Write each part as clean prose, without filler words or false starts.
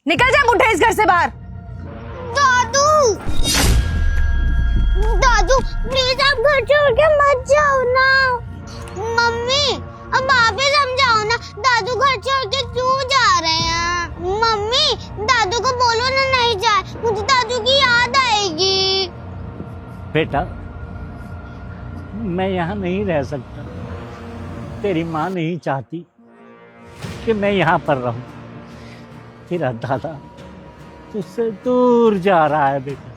निकल जा बुढ़े इस घर से बाहर। दादू दादू प्लीज आप घर छोड़ के मत जाओ ना। मम्मी अब आप ही समझाओ ना, दादू घर छोड़ के क्यों जा रहे हैं। मम्मी दादू को बोलो ना नहीं जाए, मुझे दादू की याद आएगी। बेटा मैं यहाँ नहीं रह सकता, तेरी माँ नहीं चाहती कि मैं यहाँ पर रहूं। तेरा दादा तुझसे दूर जा रहा है बेटा,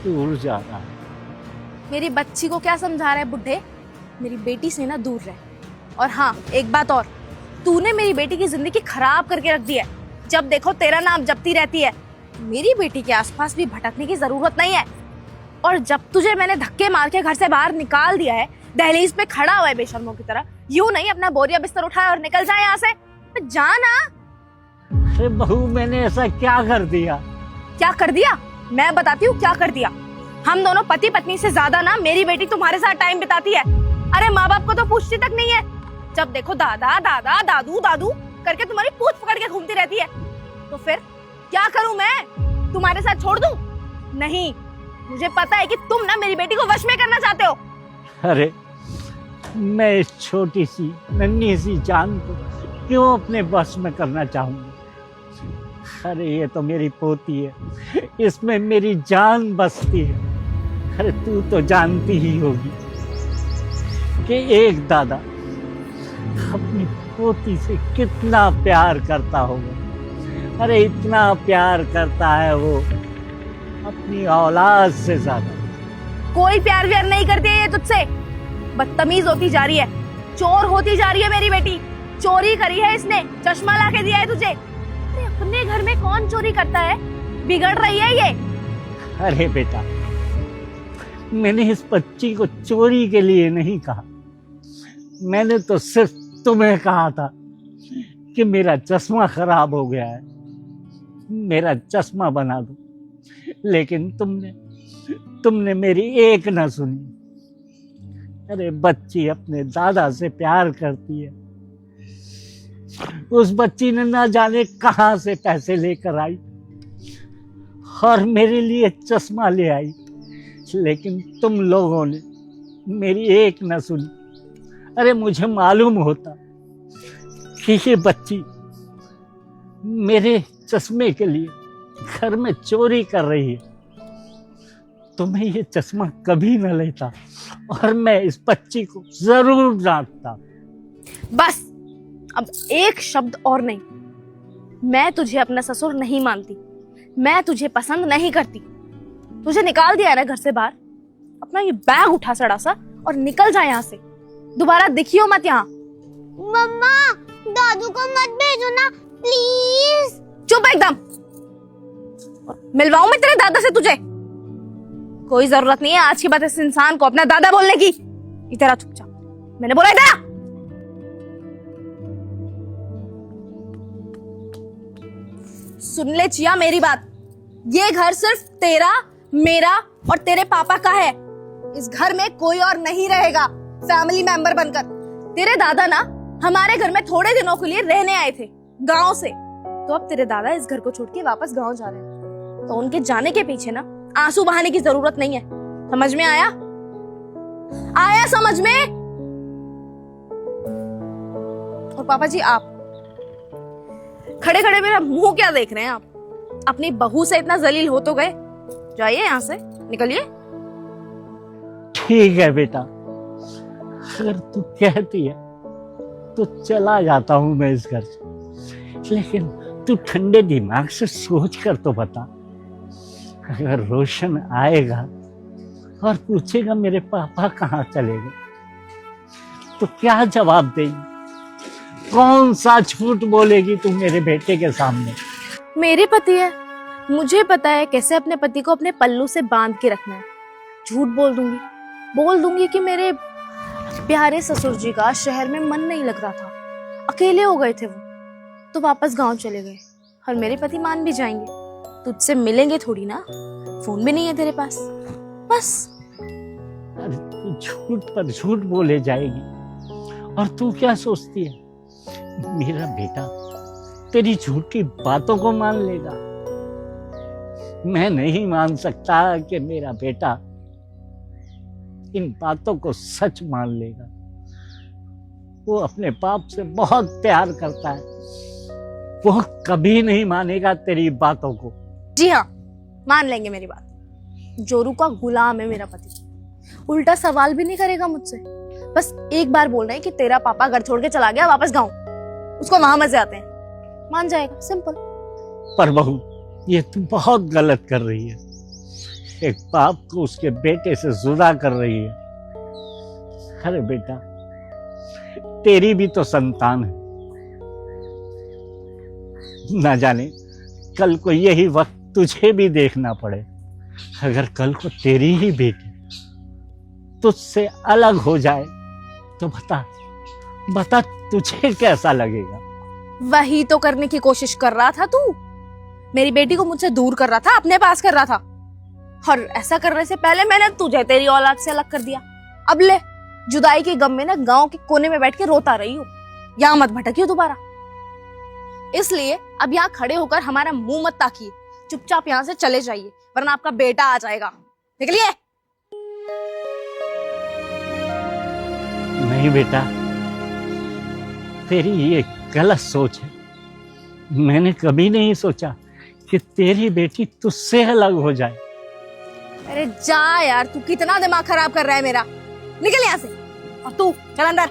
दूर जा रहा है। मेरी बच्ची को क्या समझा रहा है बुढ़े? मेरी बेटी से ना दूर रह। और हाँ, एक बात और, तूने मेरी बेटी की जिंदगी खराब करके रख दी है। जब देखो तेरा नाम जपती रहती है। मेरी बेटी के आसपास भी भटकने की जरूरत नहीं है। और जब तुझे मैंने धक्के मार के घर से बाहर निकाल दिया है, दहलीज पे खड़ा हुआ है बेशर्मों की तरह, यूं नहीं अपना बोरिया बिस्तर उठाए और निकल जाए यहाँ से। जा ना। अरे बहू मैंने ऐसा क्या कर दिया? क्या कर दिया? मैं बताती हूँ क्या कर दिया। हम दोनों पति पत्नी से ज्यादा ना मेरी बेटी तुम्हारे साथ टाइम बिताती है। अरे माँ बाप को तो पूछती तक नहीं है। जब देखो दादा दादा दादू दादू करके तुम्हारी पूंछ पकड़ के घूमती रहती है। तो फिर क्या करूं मैं? तुम्हारे साथ छोड़ दूं? नहीं, मुझे पता है कि तुम ना मेरी बेटी को वश में करना चाहते हो। अरे मैं इस छोटी सी नन्ही सी जान को क्यों अपने बस में करना चाहूंगा? अरे ये तो मेरी पोती है, इसमें मेरी जान बसती है। अरे तू तो जानती ही होगी कि एक दादा अपनी पोती से कितना प्यार करता होगा। अरे इतना प्यार करता है वो अपनी औलाद से ज्यादा। कोई प्यार व्यार नहीं करती है ये तुझसे। बदतमीज होती जा रही है, चोर होती जा रही है मेरी बेटी। चोरी करी है इसने, चश्मा ला के दिया है तुझे। अरे अपने घर में कौन चोरी करता है? बिगड़ रही है ये। अरे बेटा मैंने इस बच्ची को चोरी के लिए नहीं कहा, मैंने तो सिर्फ तुम्हें कहा था कि मेरा चश्मा खराब हो गया है, मेरा चश्मा बना दो। लेकिन तुमने मेरी एक न सुनी। अरे बच्ची अपने दादा से प्यार करती है। उस बच्ची ने ना जाने कहां से पैसे लेकर आई और मेरे लिए चश्मा ले आई, लेकिन तुम लोगों ने मेरी एक न सुनी। अरे मुझे मालूम होता कि ये बच्ची मेरे चश्मे के लिए घर में चोरी कर रही है तो मैं ये चश्मा कभी न लेता और मैं इस बच्ची को जरूर डांटता। बस अब एक शब्द और नहीं। मैं तुझे अपना ससुर नहीं मानती, मैं तुझे पसंद नहीं करती। तुझे निकाल दिया ना घर से बाहर। अपना ये बैग उठा सड़ा सा और निकल जा यहाँ से। दोबारा दिखियो मत यहाँ। मम्मा दादू को मत भेजो ना प्लीज। चुप एकदम। मिलवाऊं मैं तेरे दादा से तुझे? कोई जरूरत नहीं है आज के बाद इस इंसान को अपना दादा बोलने की। इधर आ चुपचाप, मैंने बोला इधर आ। सुन ले चिया मेरी बात, ये घर सिर्फ तेरा, मेरा और तेरे पापा का है। इस घर में कोई और नहीं रहेगा फैमिली मेंबर बनकर। तेरे दादा ना हमारे घर में थोड़े दिनों के लिए रहने आए थे गांव से, तो अब तेरे दादा इस घर को छोड़ के वापस गांव जा रहे हैं। तो उनके जाने के पीछे ना आंसू बहाने की जरूरत नहीं है। समझ में आया? आया समझ में? और पापा जी आप खड़े खड़े मेरा मुंह क्या देख रहे हैं? आप अपनी बहू से इतना जलील हो तो गए। जाइए यहाँ से, निकलिए। ठीक है बेटा, अगर तू कहती है तो चला जाता हूं मैं इस घर से, लेकिन तू ठंडे दिमाग से सोच कर तो बता, अगर रोशन आएगा और पूछेगा मेरे पापा कहाँ चले गए तो क्या जवाब देगी? कौन सा झूठ बोलेगी तू मेरे बेटे के सामने? मेरे पति है, मुझे पता है कैसे अपने पति को अपने पल्लू से बांध के रखना है। झूठ बोल दूंगी कि मेरे प्यारे ससुर जी का शहर में मन नहीं लग रहा था, अकेले हो गए थे वो, तो वापस गांव चले गए। और मेरे पति मान भी जाएंगे, तुझसे मिलेंगे थोड़ी ना, फोन भी नहीं है तेरे पास, बस। अरे तू झूठ पर झूठ बोले जाएगी। और तू क्या सोचती है मेरा बेटा तेरी झूठी बातों को मान लेगा। मैं नहीं मान सकता कि मेरा बेटा इन बातों को सच मान लेगा। वो अपने बाप से बहुत प्यार करता है, वो कभी नहीं मानेगा तेरी बातों को। जी हाँ, मान लेंगे मेरी बात। जोरू का गुलाम है मेरा पति, उल्टा सवाल भी नहीं करेगा मुझसे। बस एक बार बोल रहे हैं कि तेरा पापा घर छोड़ के चला गया वापस गांव, उसको वहां मजे आते हैं, मान जाएगा, सिंपल। पर बहू, ये तू बहुत गलत कर रही है। एक बाप को उसके बेटे से जुदा कर रही है। अरे बेटा, तेरी भी तो संतान है। ना जाने कल को यही वक्त तुझे भी देखना पड़े। अगर कल को तेरी ही बेटी तुझसे अलग हो जाए तो बता तुझे कैसा लगेगा? वही तो करने की कोशिश कर रहा था तू। मेरी बेटी को मुझसे दूर कर रहा था, अपने पास कर रहा था, और ऐसा करने से पहले मैंने तुझे तेरी औलाद से अलग कर दिया। अब ले, जुदाई के गम में ना गांव के कोने में बैठ के रोता रही हो। यहाँ मत भटकियो दोबारा। इसलिए अब यहाँ खड़े होकर हमारा मुंह मत ताकिए, चुपचाप यहाँ से चले जाइए, वरना आपका बेटा आ जाएगा। निकलिए। नहीं बेटा, तेरी ये गलत सोच है। मैंने कभी नहीं सोचा कि तेरी बेटी तुझसे अलग हो जाए। अरे जा यार, तू कितना दिमाग खराब कर रहा है मेरा। निकल यहाँ से। और तू चल अंदर।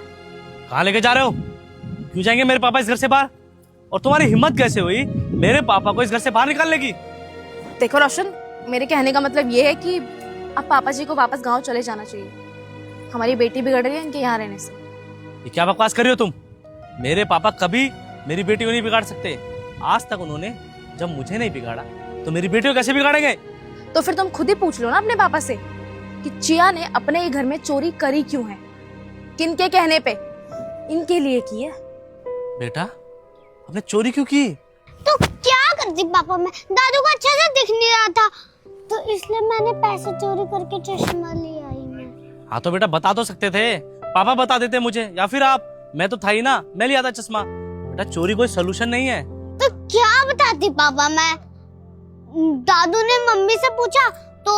कहाँ लेके जा रहे हो? क्यों जाएंगे मेरे पापा इस घर से बाहर? और तुम्हारी हिम्मत कैसे हुई मेरे पापा को इस घर से बाहर निकालने की? देखो रोशन, मेरे कहने का मतलब ये है कि अब पापा जी को वापस गांव चले जाना चाहिए। हमारी बेटी बिगड़ रही है इनके यहाँ रहने से। ये क्या बकवास कर रही हो तुम? मेरे पापा कभी मेरी बेटी को नहीं बिगाड़ सकते। आज तक उन्होंने जब मुझे नहीं बिगाड़ा तो मेरी बेटी को कैसे बिगाड़ेंगे? तो फिर तुम खुद ही पूछ लो ना अपने पापा से कि चिया ने अपने ही घर में चोरी करी क्यों है, किनके कहने पे? इनके लिए की है। बेटा, आपने चोरी क्यों की? तो क्या करती पापा, मैं दादू को अच्छे से दिख नहीं रहा था तो इसलिए मैंने पैसे चोरी करके चश्मा ले आई मैं। हाँ तो बेटा बता तो सकते थे, पापा बता देते मुझे, या फिर आप। मैं तो था ही ना, मैं लिया था चश्मा। बेटा चोरी कोई सोल्यूशन नहीं है। तो क्या बताती पापा मैं? दादू ने मम्मी से पूछा तो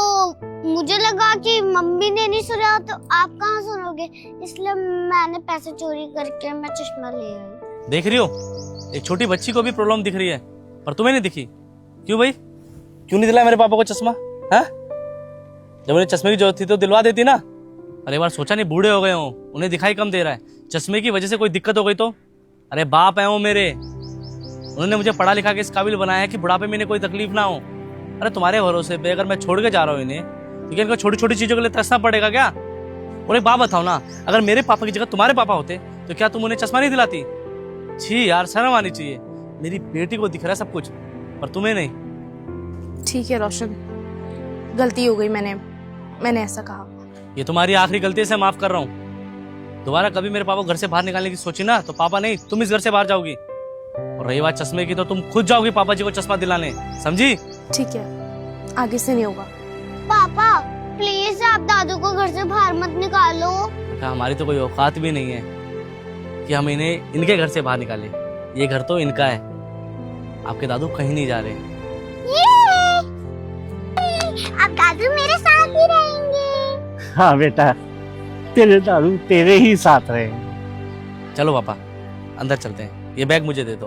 मुझे लगा कि मम्मी ने नहीं सुना तो आप कहाँ सुनोगे, इसलिए मैंने पैसे चोरी करके मैं चश्मा ले आई। देख रही हो, एक छोटी बच्ची को भी प्रॉब्लम दिख रही है पर तुम्हें नहीं दिखी। क्यों भाई, क्यों नहीं दिलाया मेरे पापा को चश्मा? है, जब उन्हें चश्मे की जरूरत थी तो दिलवा देती ना। अरे बार सोचा नहीं बूढ़े हो गए हो, उन्हें दिखाई कम दे रहा है, चश्मे की वजह से कोई दिक्कत हो गई तो? अरे बाप है वो मेरे, उन्होंने मुझे पढ़ा लिखा के इस काबिल बनाया है कि बुढ़ापे में इन्हें कोई तकलीफ ना हो। अरे तुम्हारे भरोसे पे अगर मैं छोड़ के जा रहा हूँ इन्हें, तो इनको छोटी छोटी चीजों के लिए तरसना पड़ेगा क्या? और एक बात बताओ ना, अगर मेरे पापा की जगह तुम्हारे पापा होते तो क्या तुम उन्हें चश्मा नहीं दिलाती? छी यार, शर्म आनी चाहिए। मेरी बेटी को दिख रहा है सब कुछ पर तुम्हें नहीं। ठीक है रोशन, गलती हो गई, मैंने ऐसा कहा। ये तुम्हारी आखिरी गलती से माफ कर रहा हूँ। दोबारा कभी मेरे पापा को घर से बाहर निकालने की सोची ना तो पापा नहीं, तुम इस घर से बाहर जाओगी। और रही बात चश्मे की तो तुम खुद जाओगी पापा जी को चश्मा दिलाने, समझी? ठीक है, आगे से नहीं होगा। पापा प्लीज आप दादू को घर से बाहर मत निकालो। बेटा हमारी तो कोई औकात भी नहीं है कि हम इन्हें इनके घर से बाहर निकाले। ये घर तो इनका है, आपके दादू कहीं नहीं जा रहे। अब दादू मेरे साथ ही रहेंगे। हाँ बेटा, तेरे दादू तेरे ही साथ रहेंगे। चलो पापा अंदर चलते हैं, ये बैग मुझे दे दो।